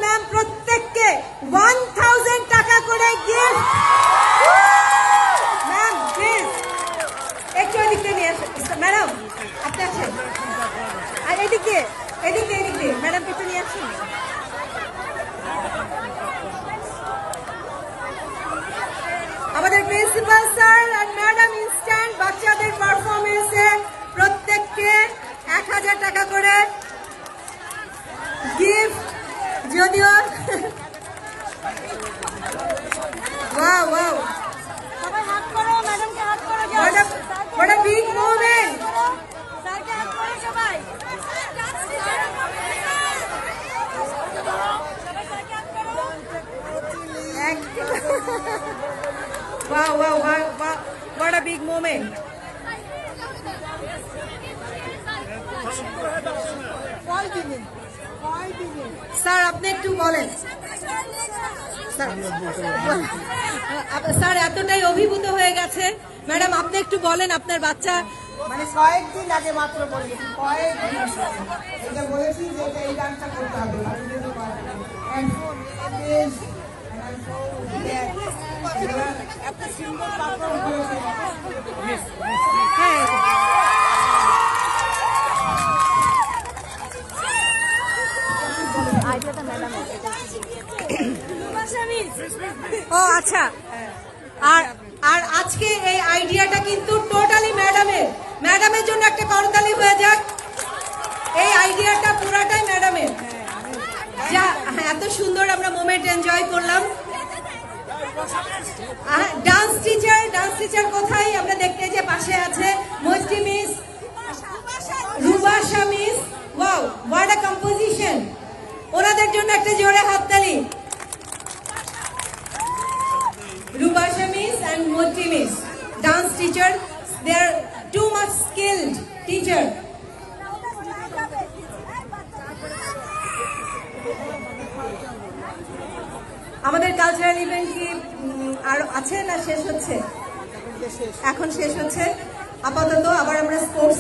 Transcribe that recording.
Ma'am প্রত্যেককে 1000 টাকা করে গিফট। ম্যাম প্লিজ একটু এদিকে নিয়ে আসুন। ম্যাডাম আপনি আছেন, আর এদিকে এদিকে এদিকে ম্যাডাম একটু নিয়ে আসুন। আমাদের প্রিন্সিপাল স্যার আর ম্যাডাম ইনস্ট্যান্ট বাচ্চাদের পারফরমেন্সে প্রত্যেককে 1000 টাকা করে গিফট। যদিও ওয়াও ওয়াও, সবাই হাত করো, ম্যাডামকে হাত করো। what a big moment. স্যারকে হাত করো সবাই। Wow, wow, wow, wow, what a big moment. Sir আপনি একটু বলেন। স্যার এতটাই অভিভূত হয়ে গেছে। ম্যাডাম আপনি একটু বলেন আপনার বাচ্চা। মানে কয়েকদিন আগে মাত্র বলেছি, কয়েকদিন এটা বলেছি যে এটা এই গানটা করতে হবে। একটা সুন্দর পারফর্ম করেছে। হ্যাঁ ও আচ্ছা, আর আর আজকে এই আইডিয়াটা কিন্তু টোটালি ম্যাডামের জন্য একটা করতালি হয়ে যাক। এই আইডিয়াটা পুরাটাই ম্যাডামের। যা এত সুন্দর আমরা মোমেন্ট এনজয় করলাম। ডান্স টিচার কোথায়? আমরা দেখতে যে পাশে আছে Maitri miss, Rubasha miss. Wow, what a composition. ওনাদের জন্য একটা জোরে হাততালি। Rubasha Miss and Moti Miss, dance teacher. They are too much skilled teacher. আমাদের কালচারাল ইভেন্ট কি আর আছে না শেষ হচ্ছে? এখন শেষ হচ্ছে আপাতত। আবার আমরা স্পোর্টস